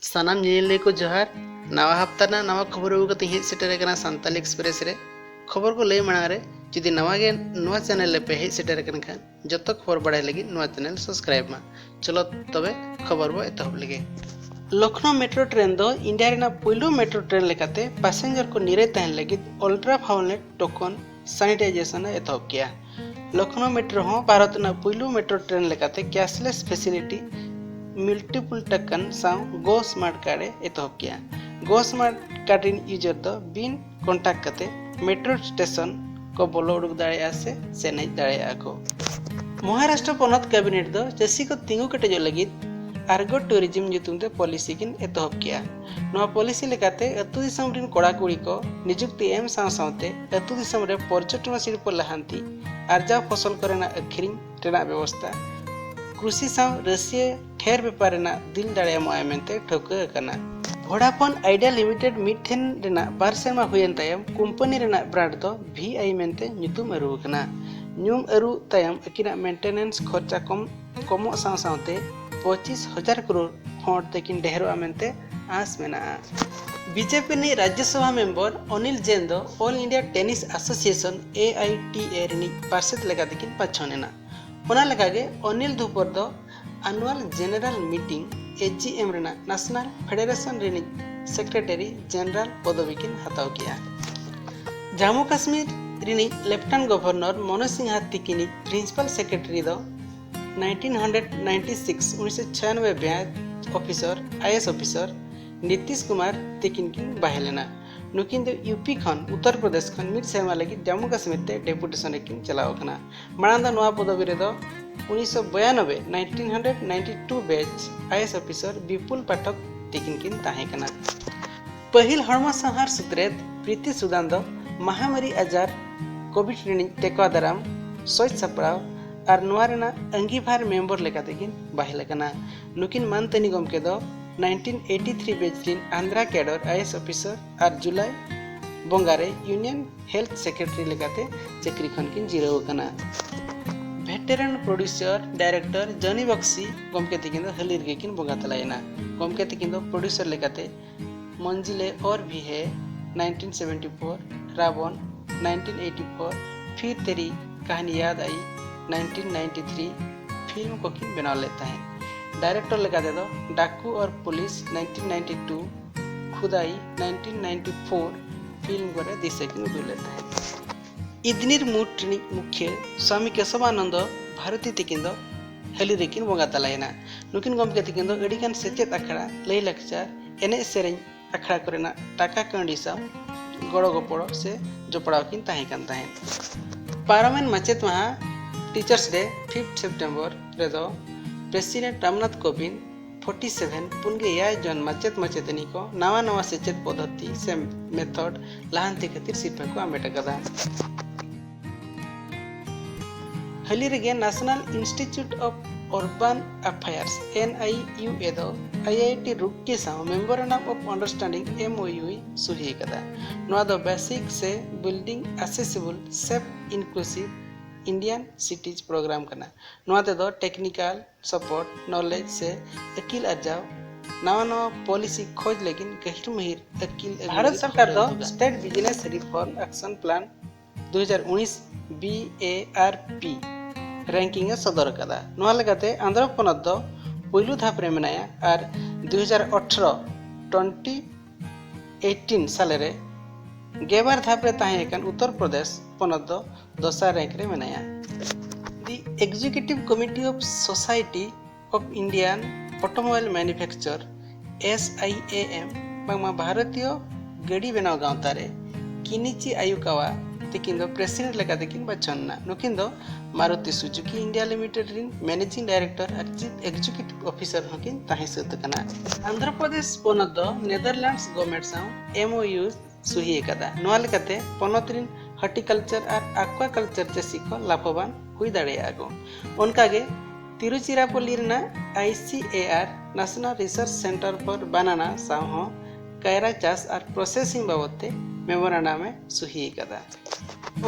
सानाम ᱧᱮᱧᱮᱞᱤᱭᱟᱹ को जोहार नवा हफ्ता नवा खबर अगू कते हेज सेटर कना सान्ताली एक्सप्रेस रे खबर को लय मांग रे जुदी नवा गे नवा चैनल पे हेज सेटर कन खान जतो खबर बाड़ाय लगी नवा चैनल सब्सक्राइब मा चलो तबे खबर बो एतहब लगे। लखनऊ मेट्रो ट्रेन दो इंडिया रेना पहिलो मेट्रो ट्रेन लेकाते पैसेंजर को निरे तहन लगी अल्ट्रा वायलेट टोकन सैनिटाइजेशन एतहब किया। लखनऊ मेट्रो हो भारत ना पहिलो मेट्रो ट्रेन लेकाते कैशलेस फैसिलिटी मल्टीपल टकन साउ गो स्मार्ट कार्ड एतहब किया। गो स्मार्ट कार्ड यूजर दो बिन कॉन्टैक्ट कते मेट्रो स्टेशन को बोलो उड़क दाड़े से सेनेज दाड़े को। महाराष्ट्र पनत कैबिनेट दो चासी को तिंगु कटेजो लगी आर्गो टूरिज्म जुतुमते पॉलिसी किन एतहब किया। नवा पॉलिसी लेकाते अतु दिसम रिन कोड़ा कुड़ी को नियुक्ति एम सावते अतु दिसम रे पर्यटन शिल्प लहांती आर्जा फसल करना अखरिंग रेना व्यवस्था कृषि साव रसिया ठेर व्यापार रेना दिल दाड़े मेंते ठोका कना। वोडाफोन आइडिया लिमिटेड मिठेन रेना बार सेरमा हुयन तायम कंपनी रेना ब्रांड दो VI मेंते ᱧᱩᱛᱩᱢ अरु कना। ᱧᱩᱢ अरु तायम अकिना मेंटेनेंस खर्चा कमो सावते 25,000 करोड़ फंड तकिन ढेरो मेंते आस मेना। बीजेपी ने राज्यसभा मेंबर अनिल जैन दो All India Tennis Association AITA रिनी पार्षद लेका तकिन पाछनेना। ओना लगागे अनिल धुपर दो एनुअल जनरल मीटिंग AGM रेना नेशनल फेडरेशन रिनी सेक्रेटरी जनरल पदवी किन हताव किया। जम्मू कश्मीर रिनी लेफ्टिनेंट गवर्नर मनोज सिन्हा तिकिनी प्रिंसिपल सेक्रेटरी दो 1996 batch officer IS officer Nitish Kumar तिकिन किन बाहेलेना। नुकिन दो यूपी खन उत्तर प्रदेश खन मिड सेमा लगी जम्मू कश्मीर ते डेपुटेशन किन चलाव कना। मांग दा नवा पदवी रे दो 1992 बैच IS ऑफिसर विपुल पाठक तिकिन किन ताहे कना। पहिल हड़मा संहार सुत्रेत प्रीति सुदान दो महामारी आजार कोविड रिनी टेकवा दाराम सोच सपड़ाव और नोआरेना अंगीभार मेंबर लेकाते किन बाहेल कना। नुकिन मानतनी गमके दो 1983 बैच रिन आंध्रा कैडर IS ऑफिसर और जुलाई बंगारे यूनियन हेल्थ सेक्रेटरी लेकाते चक्री खन किन जिराव कना। Veteran producer director Johnny Bakshi गमके तिकिन दो हलीर के किन बंगा तलायना। गमके तिकिन दो प्रोड्यूसर लेकाते मंजिले और भी है 1974, रावण 1984, फिर तेरी कहानी याद आई 1993 फिल्म को किन बना लेता है। डायरेक्टर लगाते दो डाकू और पुलिस 1992, खुदाई 1994 फिल्म को दिशा किन उड़ लेता है। इदनीर मुट्रनी मुख्य स्वामी केशवानंद भारती तिकिन दो हली रेकिन बंगा तलायना। नुकिन गमके तिकिन दो अड़ीगान सेचेत अखड़ा लई लाकचार एने सेरें अखड़ा करेना टाका कांडी सा गड़ो गपड़ो से जोपड़ाव किन ताहे कान ताहे। पार्लामेंट मचेत महा टीचर्स डे 5 सितंबर रे दो प्रेसिडेंट रामनाथ कोविंद 47 पुनगे याय जन मचेत मचेतनी को नवा सेचेत पद्धति से मेथड लाहांती खातिर सिरपा को आमेट कदा। हली रेगे national institute of urban affairs NIUA दो IIT रुड़की साव मेमोरेंडम ऑफ अंडरस्टैंडिंग MOU सुही कदा। नोआ दो बेसिक से building accessible safe inclusive Indian cities programme करना। नोआते दो टेक्निकल सपोर्ट नॉलेज से अकील अर्जाव नवा पॉलिसी खोज लेकिन गहिर महिर अकील। भारत सरकार दो estate business reform action plan 2019 BARP ranking सदर कदा। नोआ लगाते आंध्र प्रदेश दो पहिलु धाप रे मेनाया और 2018 साल रे गेबार धाप रे ताहे एकन उत्तर प्रदेश पनत दो दोसर रैंक रे मेनाया। The executive committee of society of Indian automobile manufacture SIAM बांगमा भारतीय गाड़ी बनाव गांवता रे किनिची आयुकावा तिकिन दो प्रेसिडेंट लेका तिकिन बचनना। नुकिन दो मारुति सुजुकी इंडिया लिमिटेड रिन मैनेजिंग डायरेक्टर और चीफ एग्जीक्यूटिव ऑफिसर हकिन ताहे सत कना। आंध्र प्रदेश पनत दो नेदरलैंड्स गवर्नमेंट साव MOU सुही कदा। नोआ लेकाते पनत रिन हॉर्टिकल्चर और एक्वाकल्चर चासी को लाभवान हुई दाड़ेया गो। उनकागे तिरुचिरापल्ली रिना ICAR national research centre for banana साव हो कायरा चाष और प्रोसेसिंग बाबते मेमोरेंडम में सुही कदा।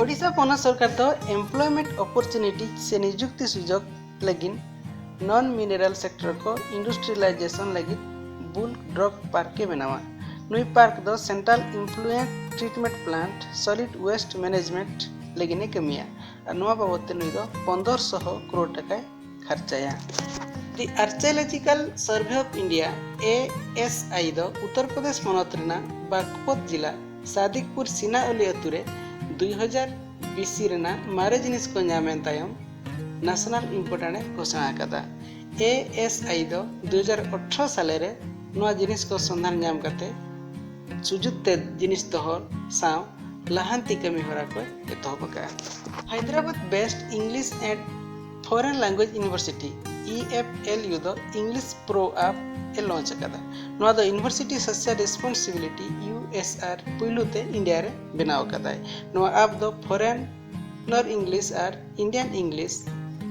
ओडिशा पनत सरकार तो एम्प्लॉयमेंट अपॉर्चुनिटी से नियुक्ति सुजोग लगिन नॉन मिनरल सेक्टर को इंडस्ट्रियलाइजेशन लगी बुल ड्रग पार्क बनावा नुई पार्क दो central influent treatment plant solid waste management लेगिने कमिया और नवा बाबत नुई दो 1500 करोड़ टका खर्चाया। The Archaeological Survey of India ASI दो उत्तर प्रदेश पनत रेना बागपत जिला सादिकपुर सीना अली अतुरे 2020 रेना मारे जिनिस को नामेन तायम नेशनल इम्पोर्टेंट घोषणा कदा। ASI दो 2018 साले रे नवा जिनिस को संधान नाम करते सुजुते जिनिस दोहर साव लाहांती कमी होरा को एतोहब का। Hyderabad based English and foreign language university EFLU दो इंग्लिश प्रो ऐप ए लॉन्च कदा। नवा दो यूनिवर्सिटी सोशल रिस्पांसिबिलिटी USR पुइलुते इंडिया रे बनाव कदा। नवा ऐप दो फॉरेनर इंग्लिश और इंडियन इंग्लिश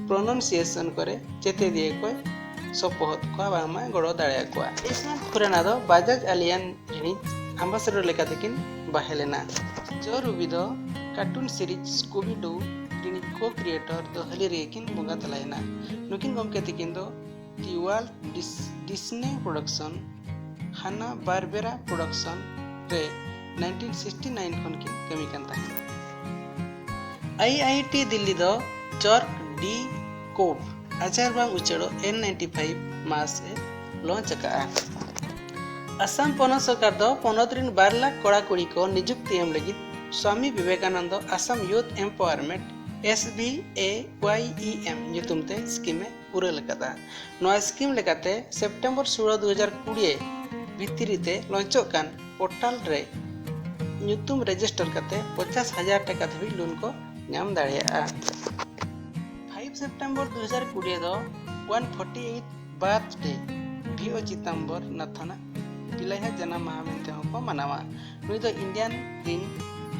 प्रोनाउंसिएशन करे चेते दिए को सपोहत को बामा गड़ो दाड़े को। इसमें खुरेना दो बाजाज आलियन रिनी एम्बेसडर लेका तकिन बाहेलेना। जो रुबी दो cartoon series Scooby Doo Rini को क्रिएटर दो हली रेकिन बुंगा तलायना नुकिन गमके तकिन दो the world Disney production Hanna Barbera production रे 1969 खन की कमी कंता है। IIT दिल्ली दो चॉर्क डी कोब आचार बांग उचड़ो N95 मास ए लॉन्च का। असम पनत सरकार दो 15 दिन 12 लाख कड़ा कुड़ी को नियुक्ति एम लगी Swami Vivekananda Assam youth empowerment SBAYEM nyutumte scheme pura lekata noa scheme lekate September 16 2020 bhitirite launch kan portal re nyutum register kate 50,000 taka dhabi loan ko nyam dareya। 5 September 2020 do 148 birthday VO Chitambar Nathana Pilaiha Jana Mahamente ko manawa nui do Indian in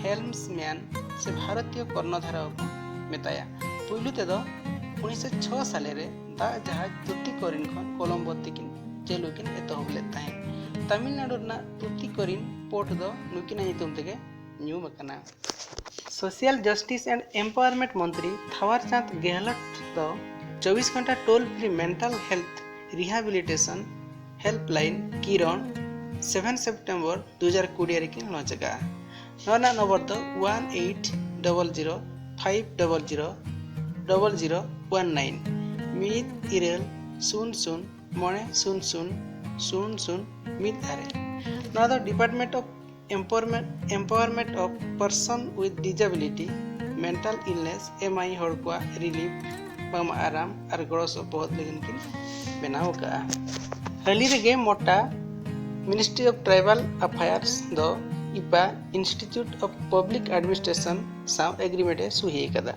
हेल्म्समैन से भारतीय कर्णधार को मेताया। पुइलु ते दो 1906 साले रे दा जहाज तुतिकोरिन खन कोलंबो तिकिन जेलुकिन एतोहब लेता है। तमिलनाडु ना तुतिकोरिन पोर्ट दो नुकिना नितुम तेगे न्यू मकना। सोशल जस्टिस एंड एम्पावरमेंट मंत्री थावरचंद गहलोत दो 24 घंटा toll free mental health rehabilitation helpline Kiran 7 सितंबर 2020 रे किन लॉन्च का। नोना नंबर तो 180050000019 मित इरेल सुन सुन मणे सुन सुन सुन सुन मित आरे। नोना तो department of empowerment of person with disability mental illness MI हर को रिलीफ बाम आराम और गड़ो सपोहत लेकिन किन बनाव का। हाली रेगे मोटा मिनिस्ट्री ऑफ ट्राइबल अफेयर्स दो IPA institute of public administration साव एग्रीमेंट सुही कदा।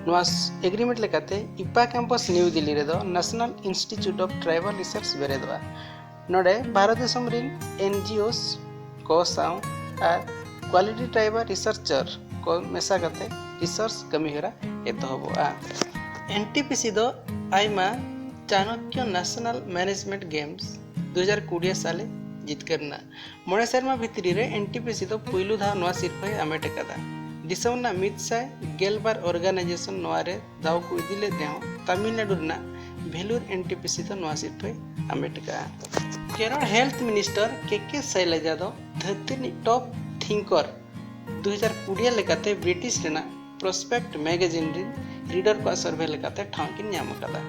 नोआ एग्रीमेंट लेकाते IPA कैंपस न्यू दिल्ली रे दो national institute of tribal research बेरेदवा नोडे भारत देशम रिन NGOs को साव और क्वालिटी ट्राइबल रिसर्चर को मेसा करते रिसर्च कमी होरा एतहबा। NTPC दो आइमा चाणक्य नेशनल मैनेजमेंट गेम्स 2020 साले जितकरना मोड़े शर्मा भितरी रे NTPC तो पुइलु धा नवा सिरफाई आमेट कदा। दिसमना मितसाय गेलबार ऑर्गेनाइजेशन नवा रे दाव को इदिले देहो तमिलनाडु ना भेलुर NTPC तो नवा सिरफाई आमेट का। Kerala health minister KK Shailaja दो धरती टॉप थिंकर 2020 लेकाते ब्रिटिश रेना प्रोस्पेक्ट मैगजीन रे रीडर को सर्वे लेकाते ठांकिन नाम कदा।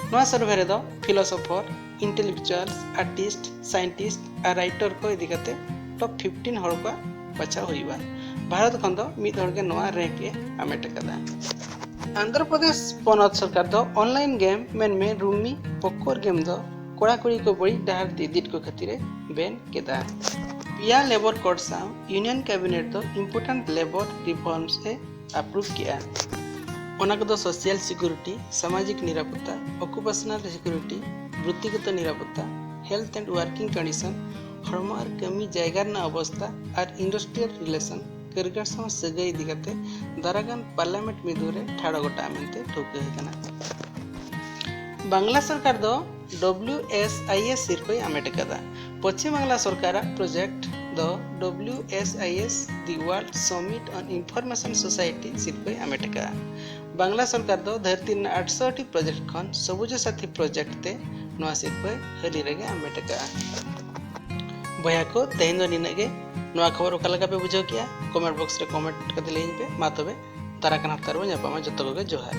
नवा सर्वे रे दो फिलोसोफर इंटेलेक्चुअल्स आर्टिस्ट साइंटिस्ट और राइटर को इदी करते टॉप 15 हड़ को बचा हुईबा। भारत खंद मिद हड़ के नवा रैंक के आमेट कदा। आंध्र प्रदेश पनत सरकार दो ऑनलाइन गेम मेन में रूमी पक्कोर गेम दो कोड़ा कोड़ी को बड़ी डहार दीदिट को खातिर बैन केदा। पिया लेबर कोड साव यूनियन कैबिनेट दो इंपोर्टेंट लेबर रिफॉर्म्स से अप्रूव किया। ओना को सोशल सिक्योरिटी सामाजिक निरापत्ता ऑक्यूपेशनल सिक्योरिटी वृत्तिगत निरापत्ता हेल्थ एंड वर्किंग कंडीशन हड़म और कमी जायगार ना अवस्था और इंडस्ट्रियल रिलेशन करगर साव सगई दिगते दारागान पार्लियामेंट मिदुरे ठाड़ो गोटा मेनते ठोके हकना। बांग्ला सरकार दो WSIS सिरपई आमेट कदा। पश्चिम बांग्ला सरकार प्रोजेक्ट दो WSIS the world summit on information society सिरपई आमेट का। बांग्ला सरकार दो धरती ना 68 प्रोजेक्ट खन सबुज साथी प्रोजेक्ट ते नवा सिरपई हली रेगे आमेट का। बया को तेहन दो निना गे नवा खबर ओका लगा पे बुझाव किया कमेंट बॉक्स रे कमेंट कते लेइन पे मा तबे दाराकान हफ्ता रे बो जोहार।